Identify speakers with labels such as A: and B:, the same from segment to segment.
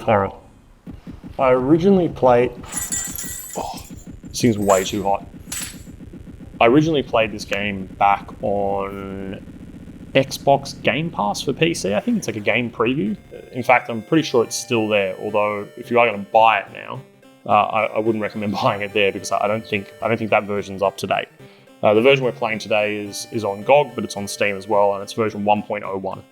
A: horror. I originally played... Oh, this thing's way too hot. I originally played this game back on Xbox Game Pass for PC. I think it's like a game preview. In fact, I'm pretty sure it's still there, although if you are going to buy it now, I wouldn't recommend buying it there because I don't think that version's up to date. The version we're playing today is on GOG, but it's on Steam as well, and it's version 1.01.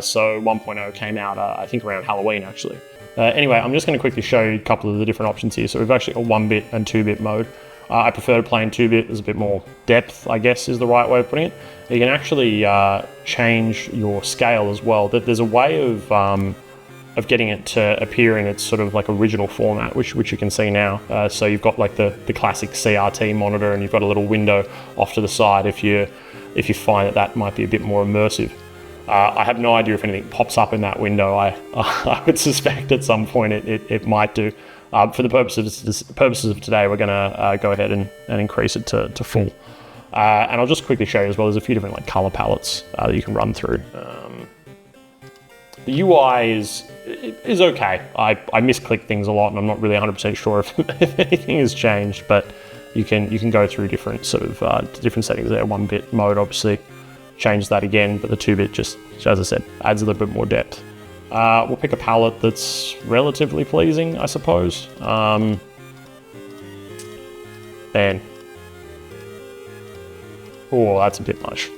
A: So 1.0 came out, I think, around Halloween, actually. Anyway, I'm just going to quickly show you a couple of the different options here. So we've actually got 1-bit and 2-bit mode. I prefer to play in 2-bit. There's a bit more depth, I guess, is the right way of putting it. You can actually change your scale as well. There's a way of getting it to appear in its sort of like original format, which you can see now. So you've got like the classic CRT monitor, and you've got a little window off to the side if you find that might be a bit more immersive. I have no idea if anything pops up in that window. I would suspect at some point it might do. For the purposes of today, we're going to go ahead and increase it to full. And I'll just quickly show you as well. There's a few different like color palettes that you can run through. The UI is okay. I misclick things a lot, and I'm not really 100% sure if anything has changed. But you can go through different sort of different settings there. 1-bit mode, obviously, change that again, but the 2-bit just, as I said, adds a little bit more depth. We'll pick a palette that's relatively pleasing, I suppose. Then, oh, that's a bit much.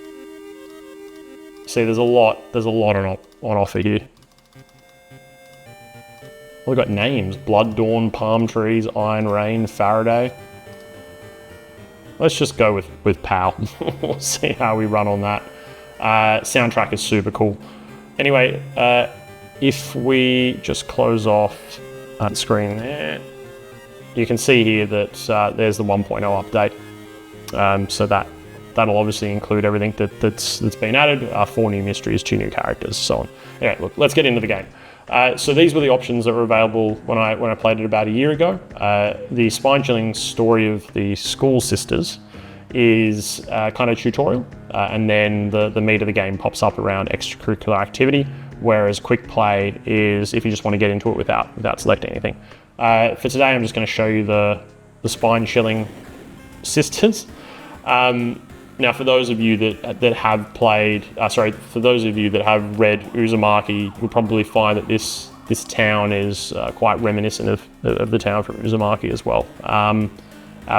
A: See, there's a lot on offer here. We've got names: Blood Dawn, Palm Trees, Iron Rain, Faraday. Let's just go with PAL. We'll see how we run on that. Soundtrack is super cool. Anyway, if we just close off that screen there, you can see here that there's the 1.0 update. So that'll obviously include everything that's been added, 4 new mysteries, 2 new characters, so on. Anyway, look, let's get into the game. So these were the options that were available when I played it about a year ago. The spine-chilling story of the School Sisters is kind of tutorial, and then the meat of the game pops up around extracurricular activity, whereas quick play is if you just want to get into it without selecting anything. For today, I'm just going to show you the spine-chilling sisters. Now, for those of you that have played, for those of you that have read Uzumaki, you'll probably find that this town is quite reminiscent of the town from Uzumaki as well.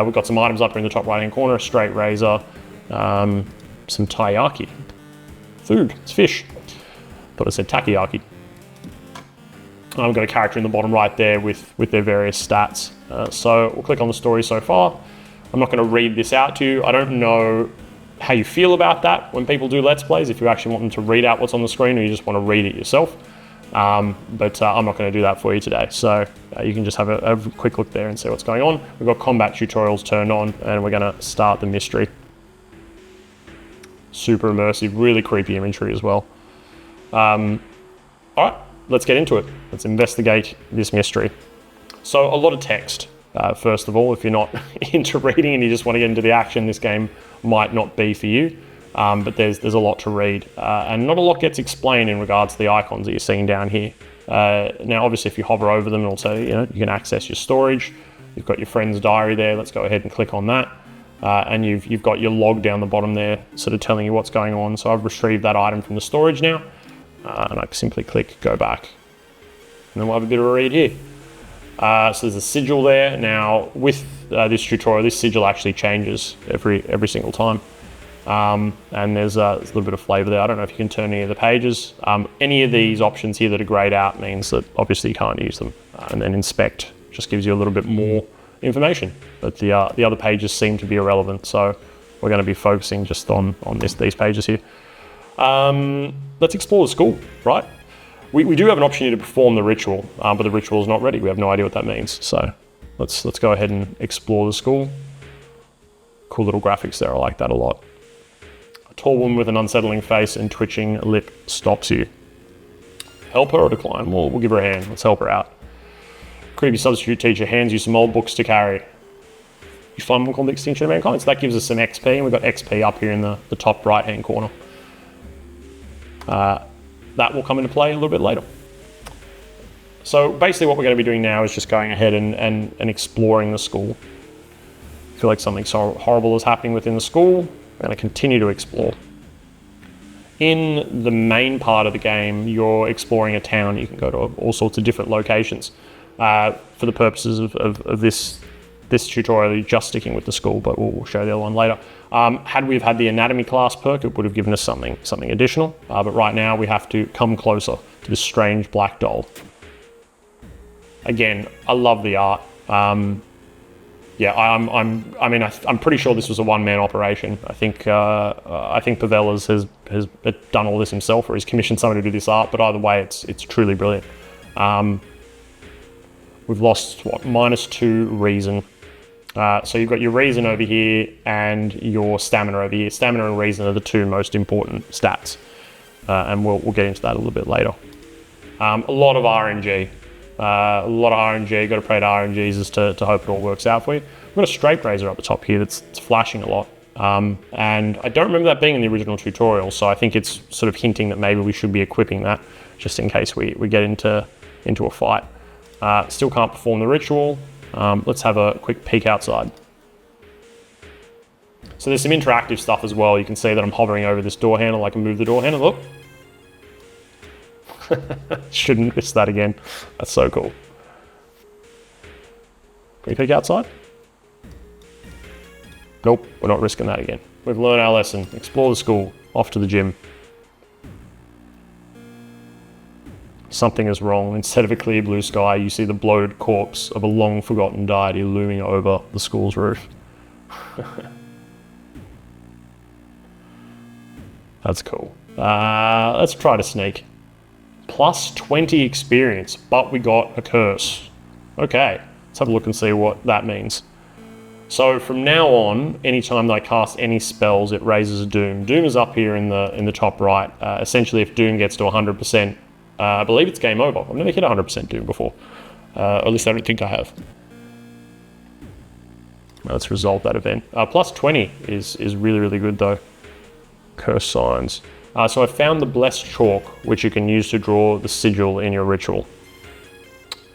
A: We've got some items up here in the top right-hand corner: a straight razor, some taiyaki, food, it's fish. Thought I said takoyaki. I've got a character in the bottom right there with their various stats. So we'll click on the story so far. I'm not going to read this out to you. I don't know how you feel about that when people do Let's Plays, if you actually want them to read out what's on the screen or you just want to read it yourself. But I'm not going to do that for you today. So you can just have a quick look there and see what's going on. We've got combat tutorials turned on, and we're going to start the mystery. Super immersive, really creepy imagery as well. All right, let's get into it. Let's investigate this mystery. So a lot of text. First of all, if you're not into reading and you just want to get into the action, this game might not be for you. But there's a lot to read, and not a lot gets explained in regards to the icons that you're seeing down here. Now, obviously, if you hover over them, it'll say you can access your storage. You've got your friend's diary there. Let's go ahead and click on that, and you've got your log down the bottom there, sort of telling you what's going on. So I've retrieved that item from the storage now, and I can simply click go back, and then we'll have a bit of a read here. So there's a sigil there. Now, with this tutorial, this sigil actually changes every single time. And there's a little bit of flavor there. I don't know if you can turn any of the pages. Any of these options here that are grayed out means that obviously you can't use them. And then inspect just gives you a little bit more information. But the other pages seem to be irrelevant. So we're going to be focusing just on these pages here. Let's explore the school, right? We do have an option here to perform the ritual, but the ritual is not ready. We have no idea what that means. So let's go ahead and explore the school. Cool little graphics there. I like that a lot. A tall woman with an unsettling face and twitching lip stops you. Help her or decline? We'll give her a hand. Let's help her out. Creepy substitute teacher hands you some old books to carry. You find one called The Extinction of Mankind. So that gives us some XP, and we've got XP up here in the top right-hand corner. That will come into play a little bit later. So basically what we're going to be doing now is just going ahead and exploring the school. I feel like something so horrible is happening within the school. We're going to continue to explore. In the main part of the game, you're exploring a town. You can go to all sorts of different locations. For the purposes of this tutorial, you're just sticking with the school, but we'll show the other one later. Had we have had the anatomy class perk, it would have given us something additional. But right now we have to come closer to this strange black doll. Again, I love the art. Yeah, I'm pretty sure this was a one-man operation. I think Pavelas has done all this himself, or he's commissioned someone to do this art. But either way, it's truly brilliant. We've lost what, -2 reason. So you've got your reason over here and your stamina over here. Stamina and reason are the two most important stats, and we'll get into that a little bit later. A lot of RNG. Got to pray to RNGs as to hope it all works out for you. We've got a straight razor up the top here that's flashing a lot. And I don't remember that being in the original tutorial, so I think it's sort of hinting that maybe we should be equipping that just in case we get into a fight. Still can't perform the ritual. Let's have a quick peek outside. So there's some interactive stuff as well. You can see that I'm hovering over this door handle. I can move the door handle. Look. Shouldn't miss that again. That's so cool. Can we peek outside? Nope, we're not risking that again. We've learned our lesson. Explore the school. Off to the gym. Something is wrong. Instead of a clear blue sky, you see the bloated corpse of a long forgotten deity looming over the school's roof. That's cool. Let's try to sneak. +20 experience, but we got a curse. Okay, let's have a look and see what that means. So from now on, anytime that I cast any spells, it raises a doom. Doom is up here in the top right. Essentially, if doom gets to 100%, I believe it's game over. I've never hit 100% doom before. Or at least I don't think I have. Let's resolve that event. +20 is really, really good though. Curse signs. So I found the blessed chalk, which you can use to draw the sigil in your ritual.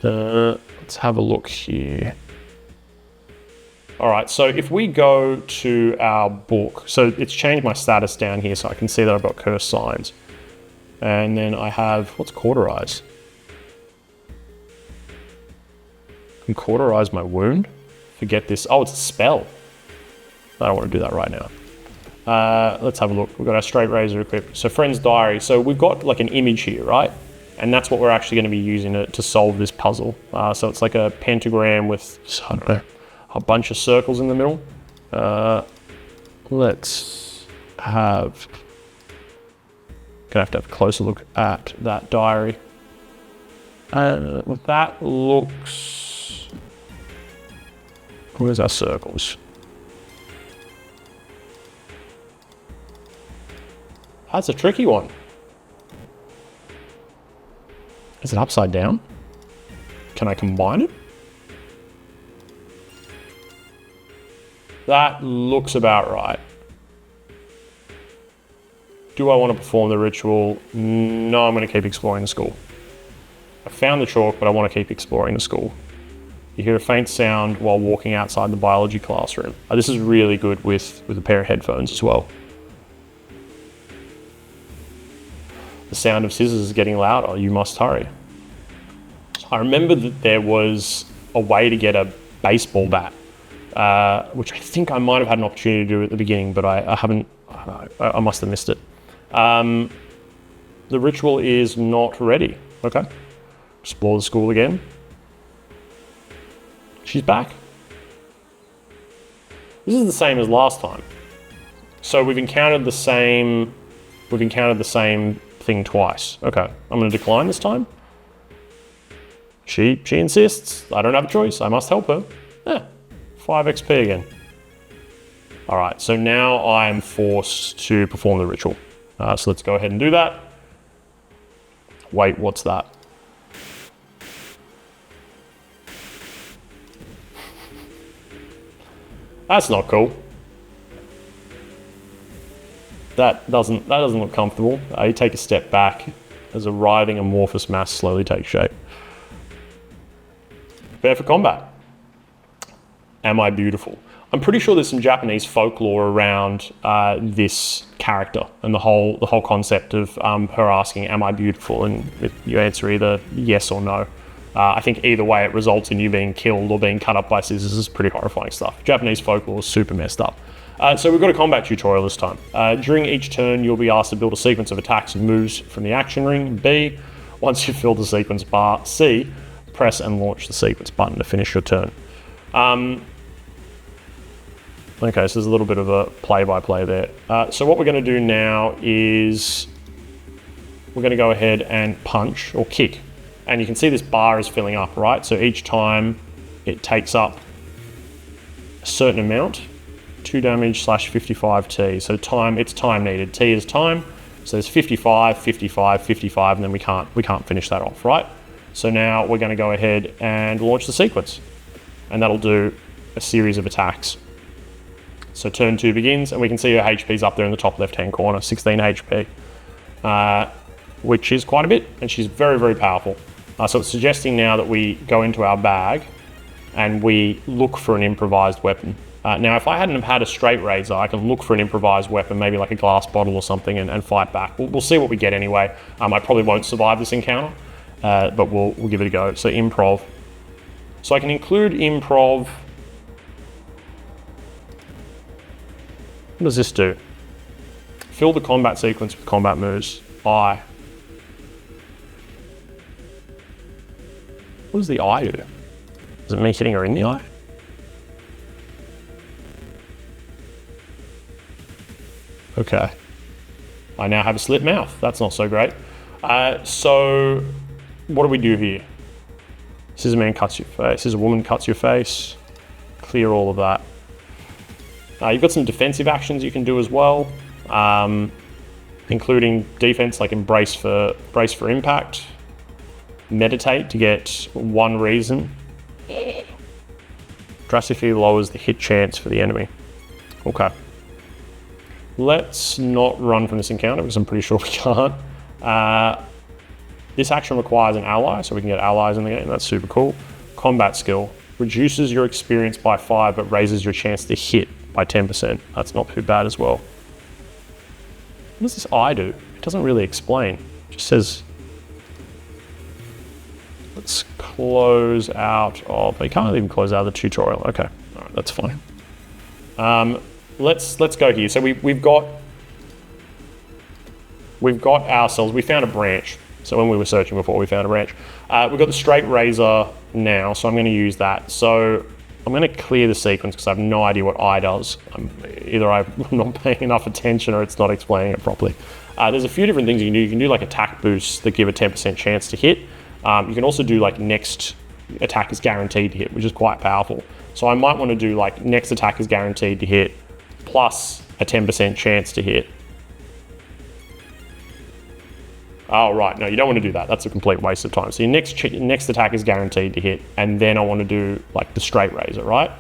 A: Let's have a look here. All right, so if we go to our book, so it's changed my status down here, so I can see that I've got curse signs. And then I have, what's cauterize? I can cauterize my wound. Forget this. Oh, it's a spell. I don't want to do that right now. Let's have a look. We've got our straight razor equipped. So friend's diary. So we've got like an image here, right? And that's what we're actually going to be using to solve this puzzle. So it's like a pentagram with, I don't know, a bunch of circles in the middle. Let's have... Gonna have to have a closer look at that diary. That looks... Where's our circles? That's a tricky one. Is it upside down? Can I combine it? That looks about right. Do I want to perform the ritual? No, I'm going to keep exploring the school. I found the chalk, but I want to keep exploring the school. You hear a faint sound while walking outside the biology classroom. This is really good with a pair of headphones as well. The sound of scissors is getting louder. You must hurry. I remember that there was a way to get a baseball bat, which I think I might have had an opportunity to do at the beginning, but I haven't. I must have missed it. The ritual is not ready. Okay. Explore the school again. She's back. This is the same as last time. So we've encountered the same thing twice. Okay, I'm going to decline this time. She insists. I don't have a choice. I must help her. Yeah, 5 XP again. All right, so now I am forced to perform the ritual. So let's go ahead and do that. Wait, what's that? That's not cool. That doesn't look comfortable. You take a step back as a writhing amorphous mass slowly takes shape. prepare for combat. Am I beautiful? I'm pretty sure there's some Japanese folklore around this character and the whole concept of her asking, "Am I beautiful?" and you answer either yes or no. I think either way it results in you being killed or being cut up by scissors. Is pretty horrifying stuff. Japanese folklore is super messed up. So we've got a combat tutorial this time. During each turn, you'll be asked to build a sequence of attacks and moves from the action ring. B, once you've filled the sequence bar. C, press and launch the sequence button to finish your turn. Okay, so there's a little bit of a play-by-play there. So what we're going to do now is we're going to go ahead and punch or kick. And you can see this bar is filling up, right? So each time it takes up a certain amount, 2 damage / 55 T. So it's time needed. T is time. So there's 55, 55, 55, and then we can't finish that off, right? So now we're going to go ahead and launch the sequence. And that'll do a series of attacks. So turn 2 begins, and we can see her HP's up there in the top left-hand corner, 16 HP, which is quite a bit, and she's very, very powerful. So it's suggesting now that we go into our bag and we look for an improvised weapon. Now, if I hadn't have had a straight razor, I can look for an improvised weapon, maybe like a glass bottle or something, and fight back. We'll see what we get anyway. I probably won't survive this encounter, but we'll give it a go. So improv. So I can include improv. What does this do? Fill the combat sequence with combat moves. I. What does the eye do? Is it me hitting her in the eye? Okay. I now have a slit mouth. That's not so great. So what do we do here? Scissor man cuts your face. Scissor woman cuts your face. Clear all of that. You've got some defensive actions you can do as well, including defense like brace for impact, meditate to get 1 reason, drastically lowers the hit chance for the enemy. Okay. Let's not run from this encounter because I'm pretty sure we can't. This action requires an ally, so we can get allies in the game. That's super cool. Combat skill. Reduces your experience by 5, but raises your chance to hit by 10%. That's not too bad as well. What does this eye do? It doesn't really explain. It just says, let's close out of, you can't even close out of the tutorial. Okay, all right, that's fine. Let's go here. So we've got ourselves, we found a branch. So when we were searching before, we found a branch. We've got the straight razor now, so I'm going to use that. So I'm going to clear the sequence because I have no idea what I does. Either I'm not paying enough attention or it's not explaining it properly. There's a few different things you can do. You can do like attack boosts that give a 10% chance to hit. You can also do like next attack is guaranteed to hit, which is quite powerful. So I might want to do like next attack is guaranteed to hit plus a 10% chance to hit. Oh, right. No, you don't want to do that. That's a complete waste of time. So your next attack is guaranteed to hit, and then I want to do like the straight razor, right?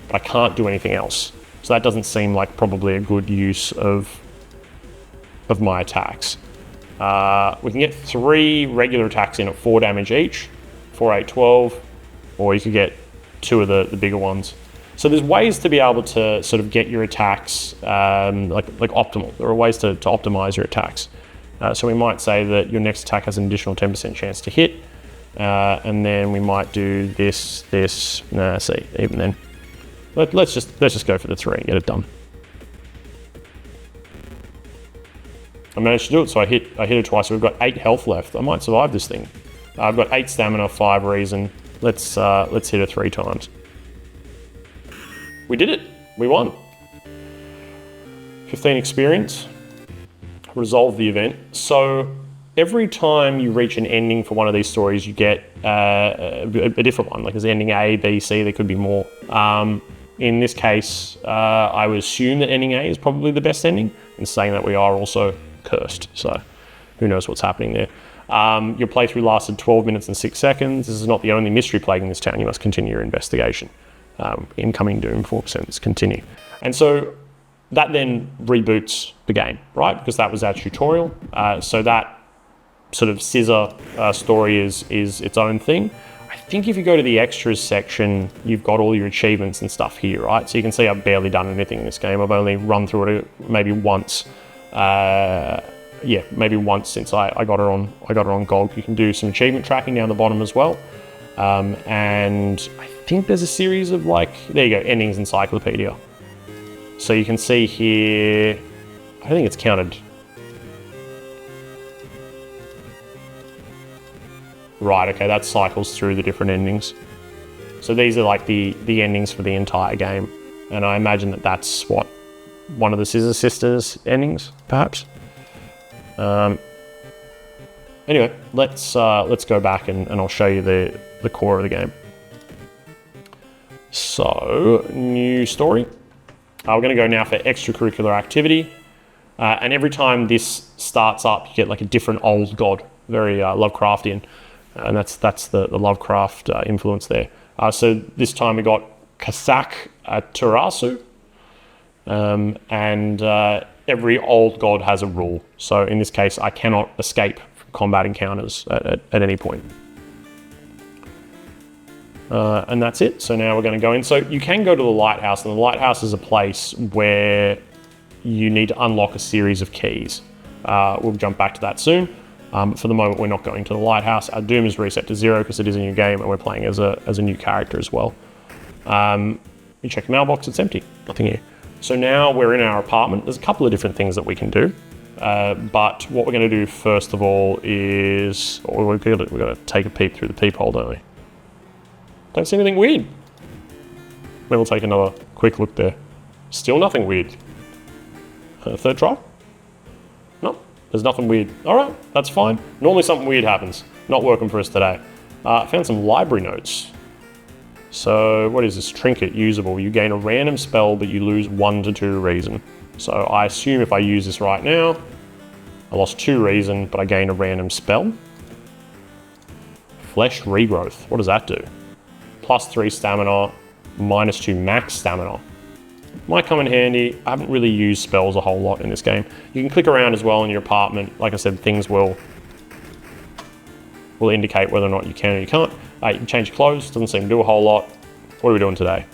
A: But I can't do anything else. So that doesn't seem like probably a good use of my attacks. We can get 3 regular attacks in at 4 damage each, 4, 8, 12, or you could get 2 of the bigger ones. So there's ways to be able to sort of get your attacks like optimal. There are ways to optimize your attacks. So we might say that your next attack has an additional 10% chance to hit, and then we might do this. See, even then, let's just go for the 3 and get it done. I managed to do it, so I hit it twice. So we've got 8 health left. I might survive this thing. I've got 8 stamina, 5 reason. Let's hit it 3 times. We did it. We won. 15 experience. Resolve the event. So every time you reach an ending for one of these stories, you get a different one. Like there's ending A, B, C, there could be more. In this case, I would assume that ending A is probably the best ending, and saying that we are also cursed. So who knows what's happening there. Your playthrough lasted 12 minutes and 6 seconds. This is not the only mystery plaguing this town. You must continue your investigation. Incoming doom, 4%, continue. And so that then reboots the game, right? Because that was our tutorial. So that sort of scissor story is its own thing. I think if you go to the extras section, you've got all your achievements and stuff here, right? So you can see I've barely done anything in this game. I've only run through it maybe once. Yeah, maybe once since I got her on gold. You can do some achievement tracking down the bottom as well. And I think there's a series of there you go, endings encyclopedia. So you can see here, I think it's counted. Right, okay, that cycles through the different endings. So these are like the endings for the entire game. And I imagine that that's what, one of the Scissor Sisters endings, perhaps. Anyway, let's go back and I'll show you the core of the game. So, new story. We're going to go now for extracurricular activity. And every time this starts up, you get like a different old god, very Lovecraftian. And that's the Lovecraft influence there. So this time we got Kasak Turasu. And every old god has a rule. So in this case, I cannot escape from combat encounters at any point. And that's it. So now we're going to go in. So you can go to the lighthouse, and the lighthouse is a place where you need to unlock a series of keys. We'll jump back to that soon. For the moment, we're not going to the lighthouse. Our doom is reset to 0 because it is a new game, and we're playing as a new character as well. You check the mailbox, it's empty, nothing here. So now we're in our apartment. There's a couple of different things that we can do. But what we're going to do first of all is, we've got to take a peep through the peephole, don't we? Don't see anything weird. Maybe we'll take another quick look there. Still nothing weird. Third try? No, there's nothing weird. All right, that's fine. Normally something weird happens. Not working for us today. I found some library notes. So what is this? Trinket, usable. You gain a random spell, but you lose 1 to 2 reason. So I assume if I use this right now, I lost 2 reason, but I gain a random spell. Flesh regrowth. What does that do? Plus 3 stamina, minus 2 max stamina. Might come in handy. I haven't really used spells a whole lot in this game. You can click around as well in your apartment. Like I said, things will indicate whether or not you can or you can't. You can change your clothes. Doesn't seem to do a whole lot. What are we doing today?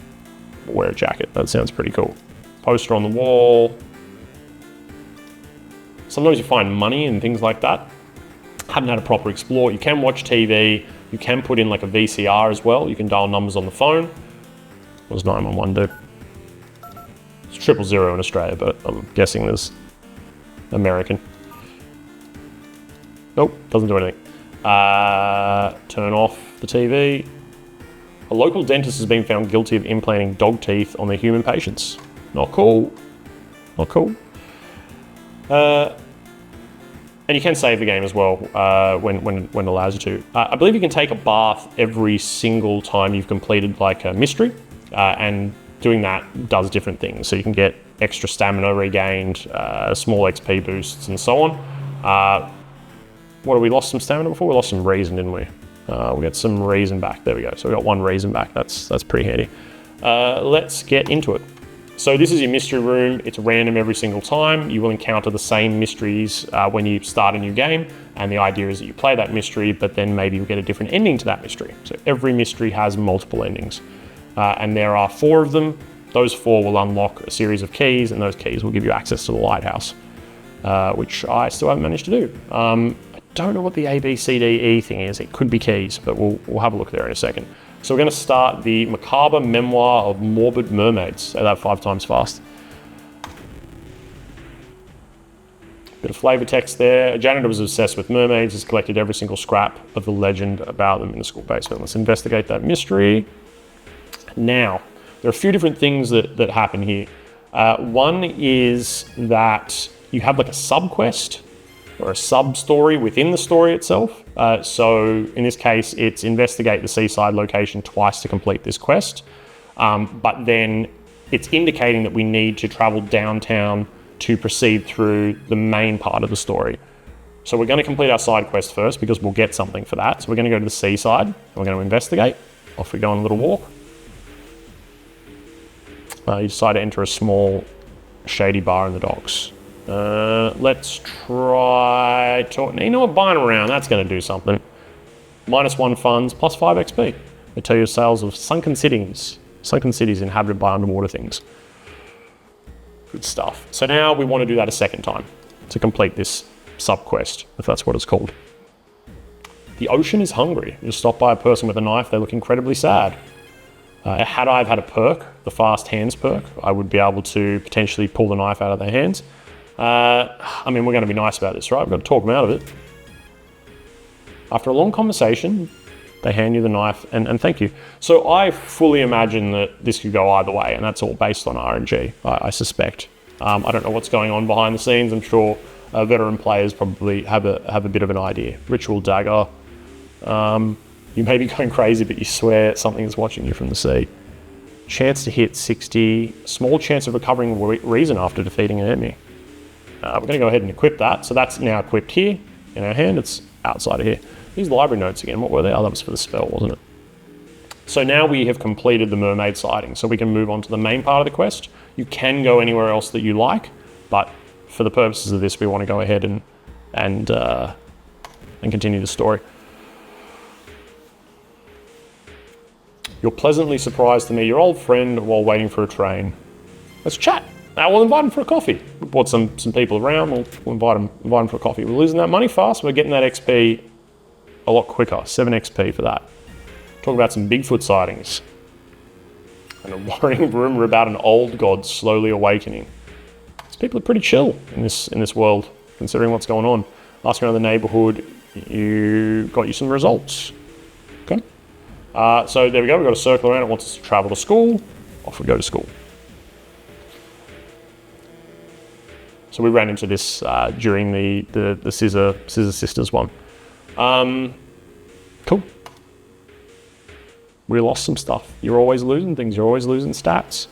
A: Wear a jacket. That sounds pretty cool. Poster on the wall. Sometimes you find money and things like that. Haven't had a proper explore. You can watch TV. You can put in like a VCR as well. You can dial numbers on the phone. What does 911 do? It's 000 in Australia, but I'm guessing there's American. Nope, doesn't do anything. Turn off the TV. A local dentist has been found guilty of implanting dog teeth on their human patients. Not cool. Not cool. And you can save the game as well when it allows you to. I believe you can take a bath every single time you've completed like a mystery, and doing that does different things. So you can get extra stamina regained, small XP boosts, and so on. What, we lost some stamina before? We lost some reason, didn't we? We got some reason back. There we go. So we got 1 reason back. That's pretty handy. Let's get into it. So this is your mystery room. It's random every single time. You will encounter the same mysteries when you start a new game. And the idea is that you play that mystery, but then maybe you'll get a different ending to that mystery. So every mystery has multiple endings. And there are 4 of them. Those 4 will unlock a series of keys, and those keys will give you access to the lighthouse, which I still haven't managed to do. I don't know what the A, B, C, D, E thing is. It could be keys, but we'll have a look there in a second. So we're going to start the macabre memoir of morbid mermaids. Say that 5 times fast. Bit of flavor text there. A janitor was obsessed with mermaids, has collected every single scrap of the legend about them in the school basement. Let's investigate that mystery. Now, there are a few different things that happen here. One is that you have like a sub-quest or a sub-story within the story itself. So in this case, it's investigate the seaside location twice to complete this quest. But then it's indicating that we need to travel downtown to proceed through the main part of the story. So we're going to complete our side quest first because we'll get something for that. So we're going to go to the seaside and we're going to investigate. Off we go on a little walk. You decide to enter a small shady bar in the docks. Let's try talking. You know what, buying around, that's going to do something. -1 funds, +5 XP. They tell you sales of sunken cities inhabited by underwater things. Good stuff. So now we want to do that a second time to complete this sub-quest, if that's what it's called. The ocean is hungry. You're stopped by a person with a knife. They look incredibly sad. Had I had a perk, the fast hands perk, I would be able to potentially pull the knife out of their hands. I mean, we're going to be nice about this, right? We've got to talk them out of it. After a long conversation, they hand you the knife and thank you. So I fully imagine that this could go either way, and that's all based on RNG, I suspect. I don't know what's going on behind the scenes. I'm sure veteran players probably have a bit of an idea. Ritual dagger. You may be going crazy, but you swear something is watching you from the sea. Chance to hit 60. Small chance of recovering reason after defeating an enemy. We're going to go ahead and equip that. So that's now equipped here in our hand. It's outside of here. These library notes again, what were they? Oh, that was for the spell, wasn't it? So now we have completed the mermaid sighting, so we can move on to the main part of the quest. You can go anywhere else that you like, but for the purposes of this, we want to go ahead and continue the story. You're pleasantly surprised to meet your old friend while waiting for a train. Let's chat. We'll invite him for a coffee. We brought some people around. We'll invite him for a coffee. We're losing that money fast. We're getting that XP a lot quicker. 7 XP for that. Talk about some Bigfoot sightings. And a worrying rumor about an old god slowly awakening. These people are pretty chill in this world, considering what's going on. Last around the neighborhood, you got you some results. Okay. So there we go. We've got a circle around. It wants us to travel to school. Off we go to school. So we ran into this during the Scissor Sisters one. Cool. We lost some stuff. You're always losing things. You're always losing stats.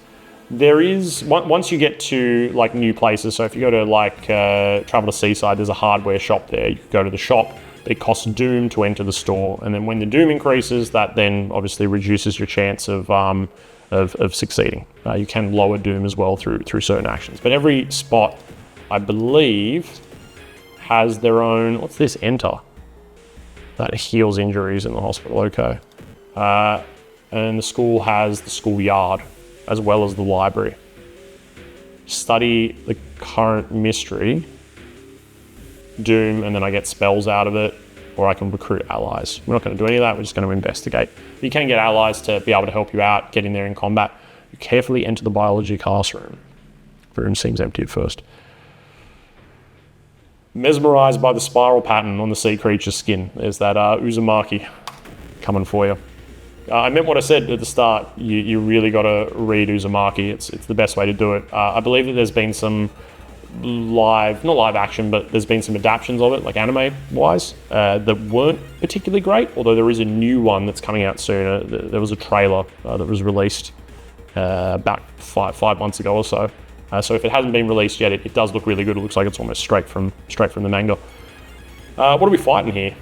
A: There is, once you get to like new places, so if you go to like travel to Seaside, there's a hardware shop there. You can go to the shop. It costs Doom to enter the store, and then when the Doom increases, that then obviously reduces your chance of succeeding. You can lower Doom as well through certain actions. But every spot, I believe, has their own, what's this, enter? That heals injuries in the hospital, okay. And the school has the schoolyard, as well as the library. Study the current mystery, Doom, and then I get spells out of it, or I can recruit allies. We're not going to do any of that, we're just going to investigate. You can get allies to be able to help you out, get in there in combat. You carefully enter the biology classroom. The room seems empty at first. Mesmerized by the spiral pattern on the sea creature's skin. There's that Uzumaki coming for you. I meant what I said at the start. You really got to read Uzumaki. It's the best way to do it. I believe that there's been some not live action, but there's been some adaptations of it, like anime-wise, that weren't particularly great, although there is a new one that's coming out soon. There was a trailer that was released about five months ago or so. So if it hasn't been released yet, it does look really good. It looks like it's almost straight from the manga. What are we fighting here?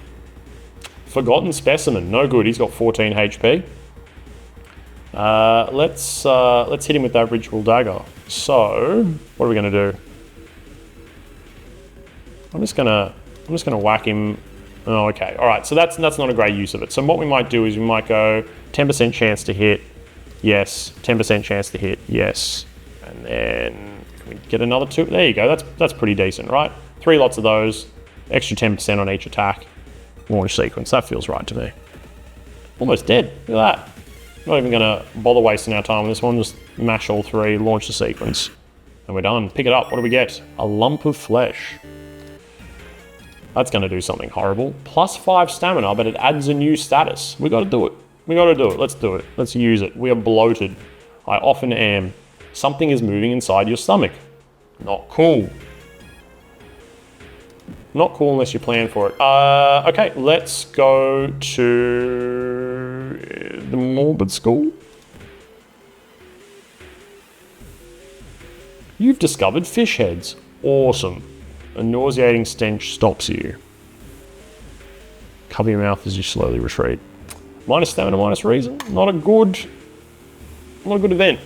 A: Forgotten Specimen, no good. He's got 14 HP. Let's hit him with that Ritual Dagger. So what are we gonna do? I'm just gonna whack him. Oh, okay. All right. So that's not a great use of it. So what we might do is we might go 10% chance to hit, yes. 10% chance to hit, yes. And then can we get another 2? There you go. That's pretty decent, right? 3 lots of those. Extra 10% on each attack. Launch sequence. That feels right to me. Almost dead. Look at that. Not even gonna bother wasting our time on this one. Just mash all 3, launch the sequence, and we're done. Pick it up. What do we get? A lump of flesh. That's gonna do something horrible. +5 stamina, but it adds a new status. We gotta do it. We gotta do it. Let's do it. Let's use it. We are bloated. I often am. Something is moving inside your stomach. Not cool. Not cool unless you plan for it. Okay, let's go to the morbid school. You've discovered fish heads. Awesome. A nauseating stench stops you. Cover your mouth as you slowly retreat. Minus stamina, minus reason. Not a good event.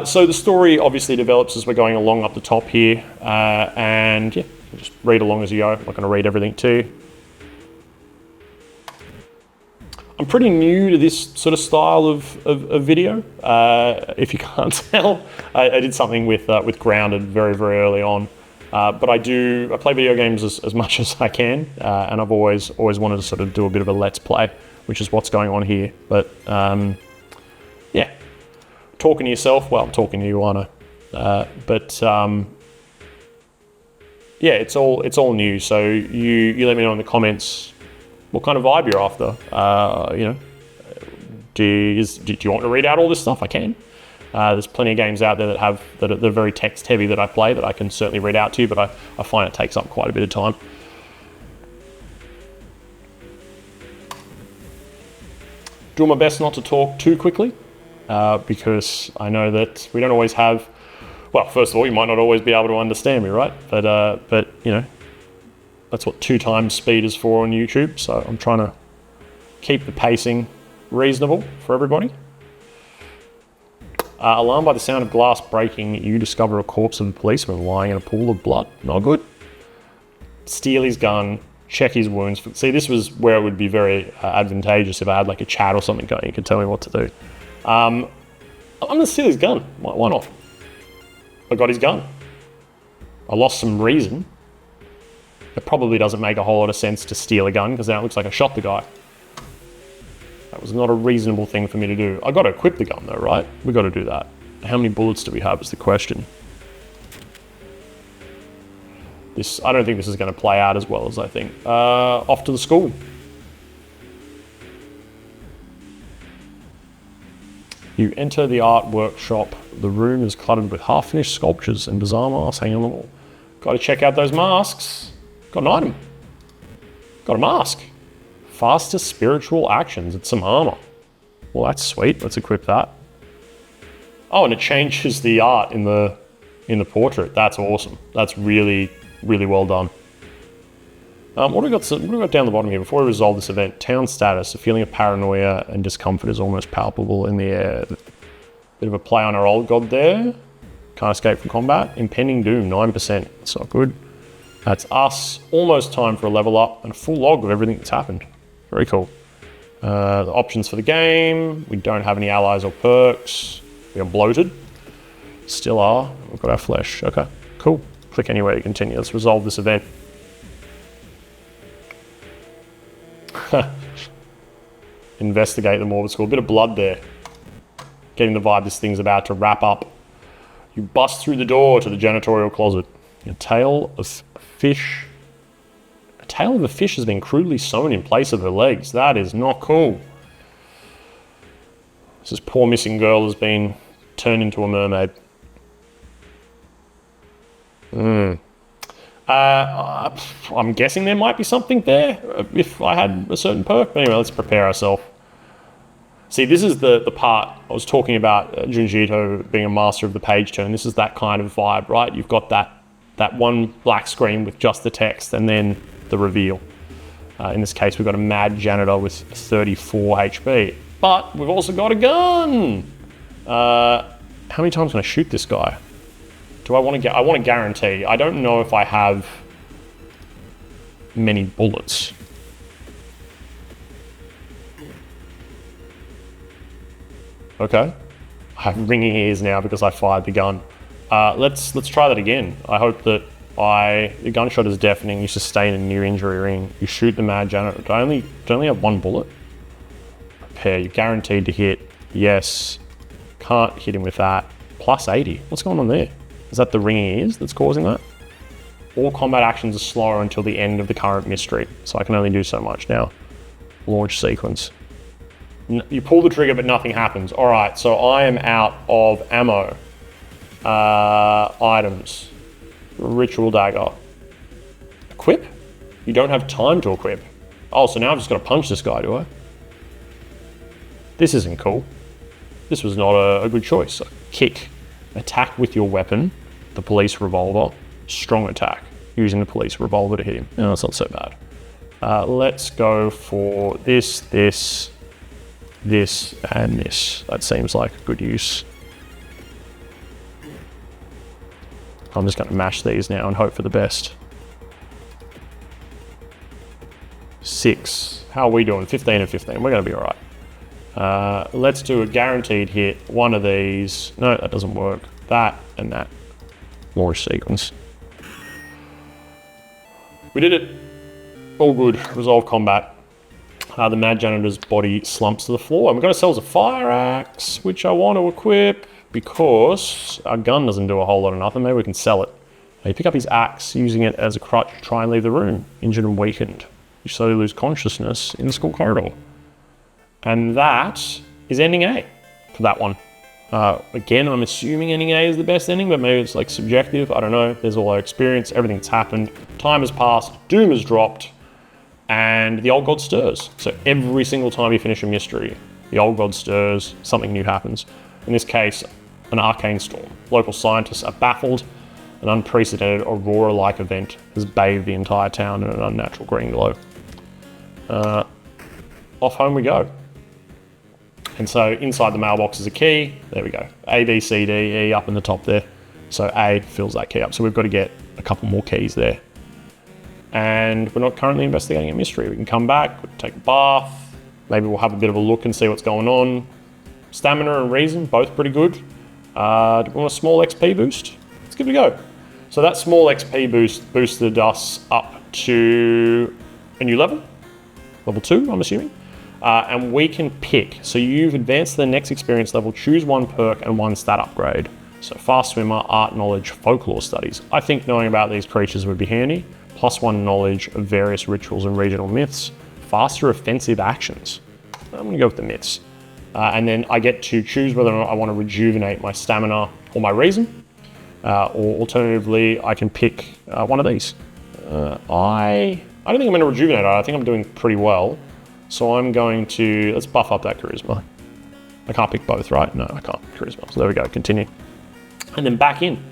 A: So the story obviously develops as we're going along up the top here, and yeah, just read along as you go. I'm not going to read everything to you. I'm pretty new to this sort of style of video. If you can't tell, I did something with Grounded very, very early on. But I play video games as much as I can, and I've always wanted to sort of do a bit of a let's play, which is what's going on here. But yeah, talking to yourself, well, I'm talking to you, aren't I? Yeah, it's all new. So you let me know in the comments what kind of vibe you're after. Do you want to read out all this stuff? I can. There's plenty of games out there that are very text heavy that I play that I can certainly read out to you, but I find it takes up quite a bit of time. Doing my best not to talk too quickly, because I know that we don't always have. Well, first of all, you might not always be able to understand me, right? But you know, that's what 2 times speed is for on YouTube. So I'm trying to keep the pacing reasonable for everybody. Alarmed by the sound of glass breaking, you discover a corpse of a policeman lying in a pool of blood. Not good. Steal his gun, check his wounds. See, this was where it would be very advantageous if I had like a chat or something going. You could tell me what to do. I'm gonna steal his gun. Why not? I got his gun. I lost some reason. It probably doesn't make a whole lot of sense to steal a gun because now it looks like I shot the guy. That was not a reasonable thing for me to do. I got to equip the gun though, right? We got to do that. How many bullets do we have is the question. I don't think this is going to play out as well as I think. Off to the school. You enter the art workshop. The room is cluttered with half-finished sculptures and bizarre masks hanging on the wall. Got to check out those masks. Got an item. Got a mask. Faster spiritual actions. It's some armor. Well, that's sweet. Let's equip that. Oh, and it changes the art in the portrait. That's awesome. That's really, really well done. What do we got down the bottom here? Before we resolve this event, town status. A feeling of paranoia and discomfort is almost palpable in the air. Bit of a play on our old god there. Can't escape from combat. Impending doom, 9%. That's not good. That's us. Almost time for a level up and a full log of everything that's happened. Very cool. The options for the game. We don't have any allies or perks. We are bloated. Still are. We've got our flesh. Okay, cool. Click anywhere to continue. Let's resolve this event. Investigate the morbid school. A bit of blood there. Getting the vibe this thing's about to wrap up. You bust through the door to the janitorial closet. A tail of fish. A tail of a fish has been crudely sewn in place of her legs. That is not cool. This poor missing girl has been turned into a mermaid. I'm guessing there might be something there if I had a certain perk. But anyway, let's prepare ourselves. See, this is the part I was talking about, Junji Ito being a master of the page turn. This is that kind of vibe, right? You've got that one black screen with just the text and then the reveal. In this case, we've got a mad janitor with 34 HP. But we've also got a gun! How many times can I shoot this guy? I want to guarantee. I don't know if I have many bullets. Okay. I have ringing ears now because I fired the gun. Let's try that again. I hope that the gunshot is deafening. You sustain a near injury ring. You shoot the mad janitor. Do I only have one bullet? Prepare. You're guaranteed to hit. Yes. Can't hit him with that. Plus 80. What's going on there? Is that the ringing ears that's causing that? All combat actions are slower until the end of the current mystery, so I can only do so much now. Launch sequence. You pull the trigger, but nothing happens. All right, so I am out of ammo. Items. Ritual dagger. Equip? You don't have time to equip. Oh, so now I've just got to punch this guy, do I? This isn't cool. This was not a good choice. So, kick. Attack with your weapon. The police revolver. Strong attack. Using the police revolver to hit him. No, that's not so bad. Let's go for this, and this. That seems like a good use. I'm just going to mash these now and hope for the best. 6. How are we doing? 15 and 15. We're going to be all right. Let's do a guaranteed hit. One of these. No, that doesn't work. That and that. Launch sequence. We did it. All good. Resolve combat. The Mad Janitor's body slumps to the floor. And we've got ourselves a fire axe, which I want to equip because our gun doesn't do a whole lot of nothing. Maybe we can sell it. You pick up his axe, using it as a crutch to try and leave the room, injured and weakened. You slowly lose consciousness in the school corridor. And that is ending A for that one. Again, I'm assuming ending A is the best ending, but maybe it's like subjective. I don't know. There's all our experience. Everything's happened. Time has passed. Doom has dropped. And the old god stirs. So every single time you finish a mystery, the old god stirs, something new happens. In this case, an arcane storm. Local scientists are baffled. An unprecedented aurora-like event has bathed the entire town in an unnatural green glow. Off home we go. And so inside the mailbox is a key. There we go. A, B, C, D, E up in the top there. So A fills that key up. So we've got to get a couple more keys there. And we're not currently investigating a mystery. We can come back, we'll take a bath, maybe we'll have a bit of a look and see what's going on. Stamina and reason, both pretty good. Do we want a small XP boost? Let's give it a go. So that small XP boost boosted us up to a new level. Level 2, I'm assuming. And we can pick. So you've advanced to the next experience level, choose one perk and one stat upgrade. So fast swimmer, art knowledge, folklore studies. I think knowing about these creatures would be handy. +1 knowledge of various rituals and regional myths. Faster offensive actions. I'm going to go with the myths. And then I get to choose whether or not I want to rejuvenate my stamina or my reason. Or alternatively, I can pick one of these. I don't think I'm going to rejuvenate it. I think I'm doing pretty well. So I'm going to, let's buff up that charisma. I can't pick both, right? No, I can't. Charisma. So there we go, continue. And then back in.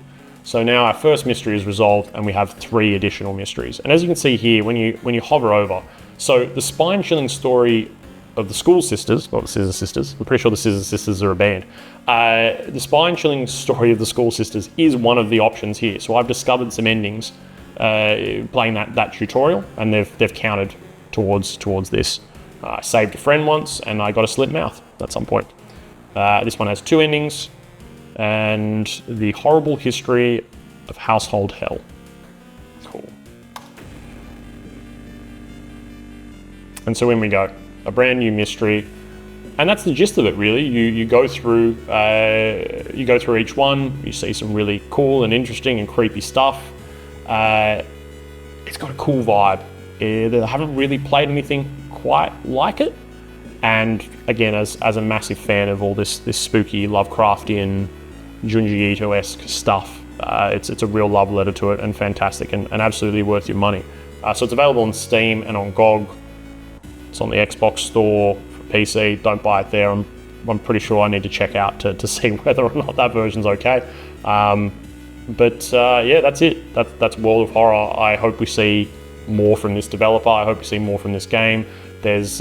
A: So now our first mystery is resolved and we have 3 additional mysteries. And as you can see here, when you hover over, so the spine-chilling story of the School Sisters, well, the Scissor Sisters, I'm pretty sure the Scissor Sisters are a band. The spine-chilling story of the School Sisters is one of the options here. So I've discovered some endings playing that tutorial, and they've counted towards this. I saved a friend once and I got a slit mouth at some point. This one has 2 endings. And the horrible history of household hell. Cool. And so in we go, a brand new mystery, and that's the gist of it, really. You go through each one. You see some really cool and interesting and creepy stuff. It's got a cool vibe. I haven't really played anything quite like it. And again, as a massive fan of all this spooky Lovecraftian, Junji Ito-esque stuff, it's a real love letter to it, and fantastic, and absolutely worth your money. So it's available on Steam and on GOG. It's on the Xbox store for PC. Don't buy it there. I'm pretty sure I need to check out to see whether or not that version's okay. But yeah, that's it. That's World of Horror. I hope we see more from this developer. I hope we see more from this game. There's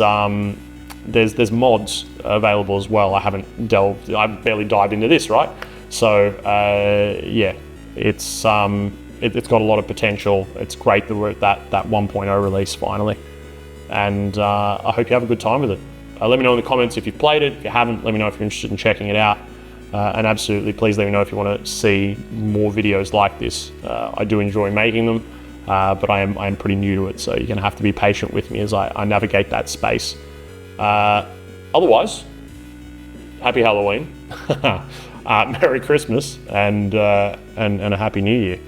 A: mods available as well. I barely dived into this, right? So yeah, it's got a lot of potential. It's great that we're at that 1.0 release finally, and I hope you have a good time with it. Let me know in the comments if you've played it. If you haven't, let me know if you're interested in checking it out. And absolutely, please let me know if you want to see more videos like this. I do enjoy making them, but I am pretty new to it, so you're going to have to be patient with me as I navigate that space. Otherwise, happy Halloween, Merry Christmas, and a Happy New Year.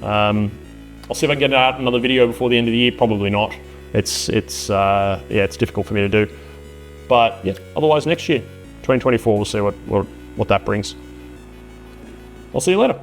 A: I'll see if I can get out another video before the end of the year. Probably not. It's difficult for me to do. But yeah, otherwise next year, 2024, we'll see what that brings. I'll see you later.